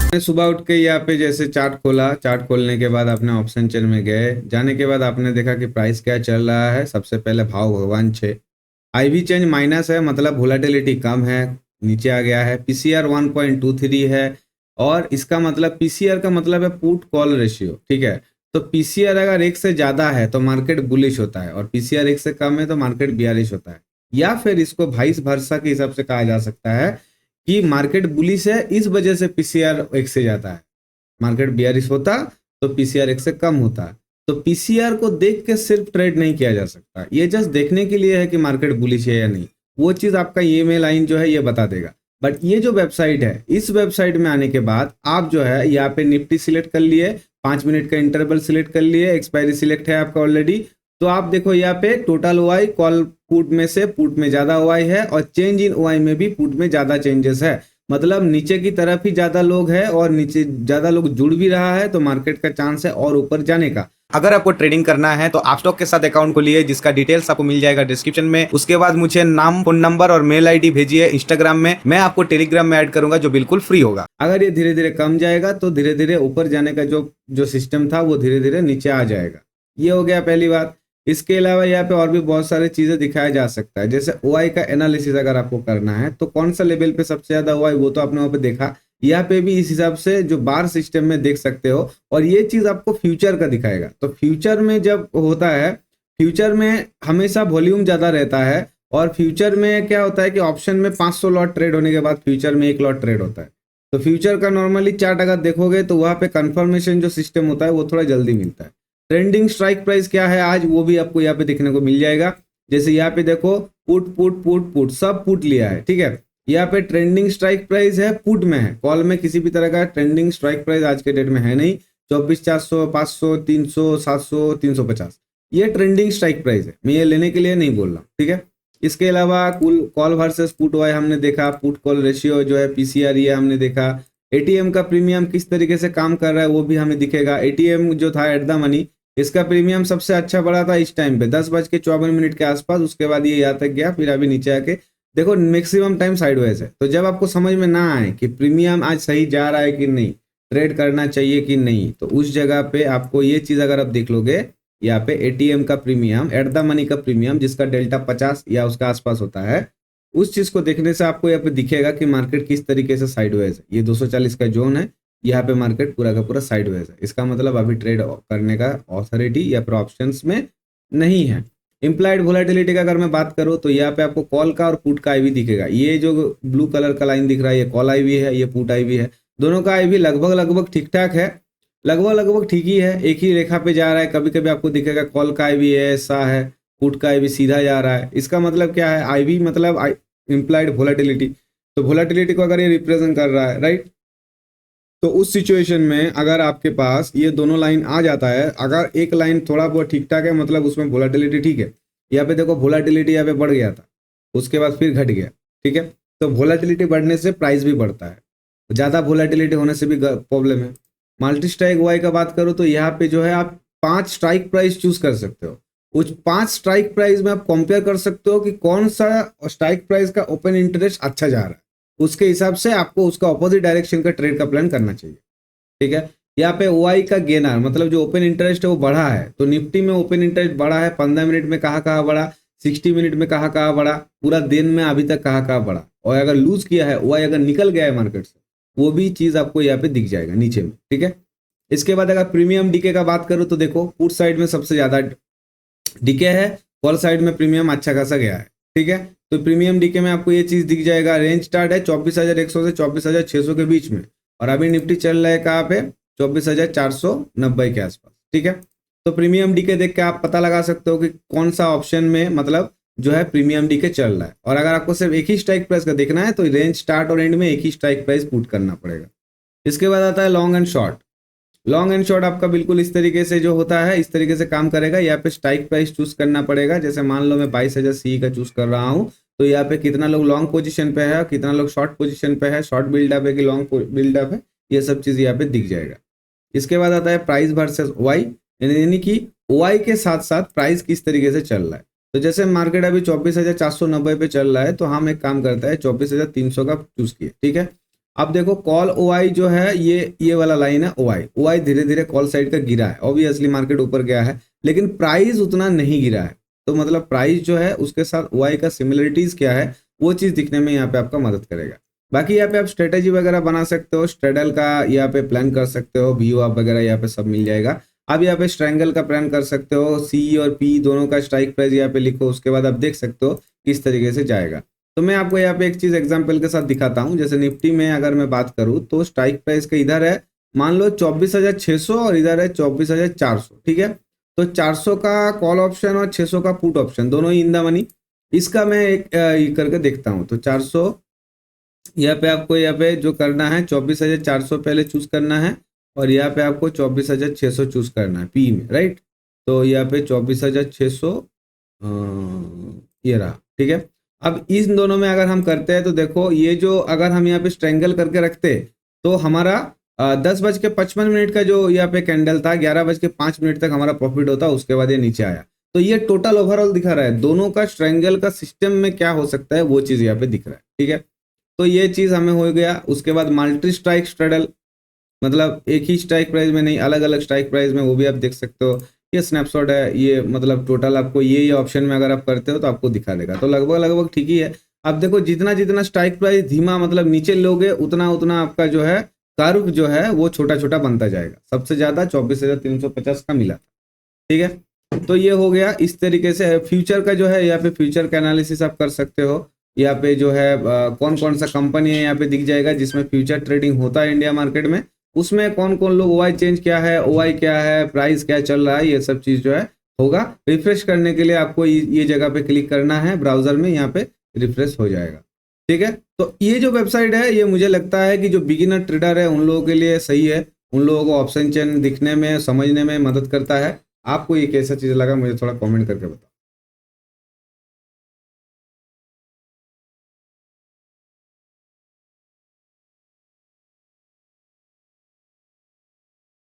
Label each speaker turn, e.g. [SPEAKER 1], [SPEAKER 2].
[SPEAKER 1] मैं सुबह उठ के यहाँ पे जैसे चार्ट खोला, चार्ट खोलने के बाद आपने ऑप्शन चेन में गए, जाने के बाद आपने देखा कि प्राइस क्या चल रहा है। सबसे पहले भाव भगवान 6, आईवी चेंज माइनस है, मतलब वोलेटिलिटी कम है, नीचे आ गया है। पीसीआर 1.23 है, और इसका मतलब पीसीआर का मतलब है पुट कॉल रेशियो, ठीक है। तो पीसीआर अगर 1 से ज़्यादा है तो मार्केट बुलिश होता है, और पीसीआर 1 से कम है तो मार्केट बियरिश होता है। या फिर इसको वाइस वर्सा के हिसाब से कहा जा सकता है कि मार्केट बुलिश है, इस वजह से पीसीआर 1 से ज़्यादा है। मार्केट बियरिश होता तो पीसीआर 1 से कम होता। तो पीसीआर को देख के सिर्फ ट्रेड नहीं किया जा सकता, ये जस्ट देखने के लिए है कि मार्केट बुलिश है या नहीं। वो चीज़ आपका ईएमए लाइन जो है ये बता देगा। बट ये जो वेबसाइट है, इस वेबसाइट में आने के बाद आप जो है यहाँ पे निफ्टी सिलेक्ट कर लिए, 5 मिनट का इंटरवल सिलेक्ट कर लिए, एक्सपायरी सिलेक्ट है आपका ऑलरेडी। तो आप देखो यहाँ पे टोटल ओआई कॉल पुट में से पुट में ज्यादा ओआई है, और चेंज इन ओआई में भी पुट में ज्यादा चेंजेस है। मतलब नीचे की तरफ ही ज्यादा लोग है, और नीचे ज्यादा लोग जुड़ भी रहा है, तो मार्केट का चांस है और ऊपर जाने का।
[SPEAKER 2] अगर आपको ट्रेडिंग करना है तो आप स्टॉक के साथ अकाउंट खोलिए, जिसका डिटेल्स आपको मिल जाएगा डिस्क्रिप्शन में। उसके बाद मुझे नाम, फोन नंबर और मेल आईडी भेजिए इंस्टाग्राम में, मैं आपको टेलीग्राम में ऐड करूंगा जो बिल्कुल फ्री होगा।
[SPEAKER 1] अगर ये धीरे धीरे कम जाएगा तो धीरे धीरे ऊपर जाने का जो जो सिस्टम था वो धीरे धीरे नीचे आ जाएगा। ये हो गया पहली बात। इसके अलावा यहाँ पे और भी बहुत सारी चीजें दिखाया जा सकता है, जैसे ओआई का एनालिसिस अगर आपको करना है तो कौन सा लेवल पे सबसे ज्यादा ओआई, वो तो आपने वहाँ पे देखा। यहाँ पे भी इस हिसाब से जो बार सिस्टम में देख सकते हो, और ये चीज आपको फ्यूचर का दिखाएगा। तो फ्यूचर में जब होता है, फ्यूचर में हमेशा वॉल्यूम ज्यादा रहता है, और फ्यूचर में क्या होता है कि ऑप्शन में 500 लॉट ट्रेड होने के बाद फ्यूचर में 1 लॉट ट्रेड होता है। तो फ्यूचर का नॉर्मली चार्ट अगर देखोगे तो वहाँ पे कंफर्मेशन जो सिस्टम होता है वो थोड़ा जल्दी मिलता है। ट्रेंडिंग स्ट्राइक प्राइस क्या है आज, वो भी आपको यहाँ पे देखने को मिल जाएगा। जैसे यहाँ पे देखो पुट पुट पुट पुट सब पुट लिया है, ठीक है। यहाँ पे ट्रेंडिंग स्ट्राइक प्राइस है, पुट में है, कॉल में किसी भी तरह का ट्रेंडिंग स्ट्राइक प्राइस आज के डेट में है नहीं। 24,400, 500, 300, 700, 350, ये ट्रेंडिंग स्ट्राइक प्राइस है। मैं ये लेने के लिए नहीं बोल रहा हूँ, ठीक है। इसके अलावा कुल कॉल वर्सेस पुट वाई हमने देखा, पुट कॉल रेशियो जो है पीसीआर ये हमने देखा। एटीएम का प्रीमियम किस तरीके से काम कर रहा है वो भी हमें दिखेगा। एटीएम जो था एट द मनी, इसका प्रीमियम सबसे अच्छा बढ़ा था इस टाइम पे 10:54 के आसपास। उसके बाद ये यहाँ तक गया, फिर अभी नीचे आके देखो मैक्सिमम टाइम साइडवेज है। तो जब आपको समझ में ना आए कि प्रीमियम आज सही जा रहा है कि नहीं, ट्रेड करना चाहिए कि नहीं, तो उस जगह पे आपको ये चीज अगर आप देख लोगे, यहाँ पे एटीएम का प्रीमियम, एट द मनी का प्रीमियम जिसका डेल्टा 50 या उसका आसपास होता है, उस चीज को देखने से आपको यहाँ पे दिखेगा कि मार्केट किस तरीके से साइडवेज है। ये 240 का जोन है, यहाँ पे मार्केट पूरा का पूरा साइडवेज है। इसका मतलब अभी ट्रेड करने का ऑथोरिटी या फिर ऑप्शंस में नहीं है। इम्प्लाइड वोलेटिलिटी का अगर मैं बात करूँ तो यहाँ पे आपको कॉल का और पुट का आईवी दिखेगा। ये जो ब्लू कलर का लाइन दिख रहा है ये कॉल आईवी है, ये पुट आईवी है। दोनों का आईवी लगभग लगभग ठीक ठाक है, लगभग लगभग ठीक ही है, एक ही रेखा पे जा रहा है। कभी कभी आपको दिखेगा कॉल का आईवी ऐसा है, पुट का आईवी सीधा जा रहा है। इसका मतलब क्या है, आईवी मतलब इम्प्लाइड वोलेटिलिटी। तो वोलेटिलिटी को अगर ये रिप्रेजेंट कर रहा है, राइट, तो उस सिचुएशन में अगर आपके पास ये दोनों लाइन आ जाता है, अगर एक लाइन थोड़ा बहुत ठीक ठाक है मतलब उसमें वोलेटिलिटी ठीक है। यहाँ पे देखो वोलेटिलिटी यहाँ पे बढ़ गया था, उसके बाद फिर घट गया, ठीक है। तो वोलेटिलिटी बढ़ने से प्राइस भी बढ़ता है, ज़्यादा वोलेटिलिटी होने से भी प्रॉब्लम है। मल्टी स्ट्राइक वाई का बात करो तो यहाँ पे जो है आप 5 स्ट्राइक प्राइस चूज कर सकते हो। उस 5 स्ट्राइक प्राइस में आप कंपेयर कर सकते हो कि कौन सा स्ट्राइक प्राइस का ओपन इंटरेस्ट अच्छा जा रहा है, उसके हिसाब से आपको उसका ऑपोजिट डायरेक्शन का ट्रेड का प्लान करना चाहिए, ठीक है। यहाँ पे ओआई का गेनर मतलब जो ओपन इंटरेस्ट है वो बढ़ा है। तो निफ्टी में ओपन इंटरेस्ट बढ़ा है, 15 मिनट में कहाँ बढ़ा, 60 मिनट में कहाँ बढ़ा, पूरा दिन में अभी तक कहाँ बढ़ा। और अगर लूज किया है ओआई, अगर निकल गया है मार्केट से, वो भी चीज आपको यहाँ पे दिख जाएगा नीचे में, ठीक है। इसके बाद अगर प्रीमियम डीके का बात करूँ तो देखो पुट साइड में सबसे ज्यादा डीके है, कॉल साइड में प्रीमियम अच्छा खासा गया है, ठीक है। तो प्रीमियम डीके में आपको ये चीज दिख जाएगा। रेंज स्टार्ट है 24,100 से 24,600 के बीच में, और अभी निफ्टी चल रहा है कहाँ पे, 24,490 के आसपास, ठीक है। तो प्रीमियम डीके देख के आप पता लगा सकते हो कि कौन सा ऑप्शन में मतलब जो है प्रीमियम डीके चल रहा है। और अगर आपको सिर्फ एक ही स्ट्राइक प्राइस का देखना है तो रेंज स्टार्ट और एंड में एक ही स्ट्राइक प्राइस पुट करना पड़ेगा। इसके बाद आता है long and short. Long and short आपका बिल्कुल इस तरीके से जो होता है इस तरीके से काम करेगा। यहाँ पे स्ट्राइक प्राइस चूज करना पड़ेगा। जैसे मान लो मैं 22,000 सी का चूज कर रहा हूँ, तो यहाँ पे कितना लोग लॉन्ग पोजीशन पे है, कितना लोग शॉर्ट पोजीशन पे है, शॉर्ट बिल्डअप है कि लॉन्ग बिल्डअप है, ये सब चीज यहाँ पे दिख जाएगा। इसके बाद आता है प्राइस वर्सेस ओआई, यानी कि ओआई के साथ साथ प्राइस किस तरीके से चल रहा है। तो जैसे मार्केट अभी 24,490 पे चल रहा है, तो हम एक काम करता है 24,300 का चूज किए, ठीक है। अब देखो कॉल ओआई जो है ये वाला लाइन है ओआई धीरे धीरे कॉल साइड का गिरा है, ऑब्वियसली मार्केट ऊपर गया है लेकिन प्राइस उतना नहीं गिरा है। तो मतलब प्राइस जो है उसके साथ ओआई का सिमिलरिटीज क्या है वो चीज दिखने में यहाँ पे आपका मदद करेगा। बाकी यहाँ पे आप स्ट्रेटेजी वगैरह बना सकते हो, स्ट्रेडल का यहाँ पे प्लान कर सकते हो, व्यू आप वगैरह यहाँ पे सब मिल जाएगा। आप यहाँ पे स्ट्रैंगल का प्लान कर सकते हो, सी और पी दोनों का स्ट्राइक प्राइस यहाँ पे लिखो, उसके बाद आप देख सकते हो किस तरीके से जाएगा। तो मैं आपको यहाँ पे एक चीज एग्जांपल के साथ दिखाता हूँ। जैसे निफ्टी में अगर मैं बात करूँ तो स्ट्राइक प्राइस का इधर है मान लो 24,600 और इधर है 24,400, ठीक है। तो 400 का कॉल ऑप्शन और 600 का पुट ऑप्शन दोनों ही इन द मनी। इसका मैं एक ये करके देखता हूँ। तो 400 यहाँ पे आपको यहाँ पे जो करना है 24,400 पहले चूज करना है और यहाँ पे आपको 24,600 चूज करना है पी में, राइट। तो यहाँ पे 24,600 ये रहा, ठीक है। अब इन दोनों में अगर हम करते हैं तो देखो ये जो अगर हम यहाँ पे स्ट्रेंगल करके रखते तो हमारा 10:55 का जो यहाँ पे कैंडल था 11:05 तक हमारा प्रॉफिट होता, उसके बाद ये नीचे आया। तो ये टोटल ओवरऑल दिखा रहा है दोनों का स्ट्रेंगल का सिस्टम में क्या हो सकता है वो चीज यहाँ पे दिख रहा है, ठीक है। तो ये चीज हमें हो गया। उसके बाद मल्टी स्ट्राइक स्ट्रेडल, मतलब एक ही स्ट्राइक प्राइस में नहीं अलग अलग स्ट्राइक प्राइस में, वो भी आप देख सकते हो। ये स्नैपशॉट है, ये मतलब टोटल आपको ये ऑप्शन में अगर आप करते हो तो आपको दिखा देगा। तो लगभग लगभग ठीक ही है। अब देखो जितना जितना स्ट्राइक प्राइस धीमा मतलब नीचे लोगे उतना उतना आपका जो है कर्व जो है वो छोटा छोटा बनता जाएगा। सबसे ज्यादा 24,350 का मिला था, ठीक है। तो ये हो गया। इस तरीके से फ्यूचर का जो है यहाँ पे फ्यूचर का एनालिसिस आप कर सकते हो। यहाँ पे जो है कौन कौन सा कंपनी है यहाँ पे दिख जाएगा जिसमें फ्यूचर ट्रेडिंग होता है इंडिया मार्केट में, उसमें कौन कौन लोग ओआई चेंज क्या है, ओआई क्या है, प्राइस क्या चल रहा है, ये सब चीज जो है होगा। रिफ्रेश करने के लिए आपको ये जगह पे क्लिक करना है ब्राउजर में, यहाँ पे रिफ्रेश हो जाएगा, ठीक है। तो ये जो वेबसाइट है ये मुझे लगता है कि जो बिगिनर ट्रेडर है उन लोगों के लिए सही है। उन लोगों को ऑप्शन चेन दिखने में समझने में मदद करता है। आपको ये कैसा चीज लगा मुझे थोड़ा कमेंट करके बताओ।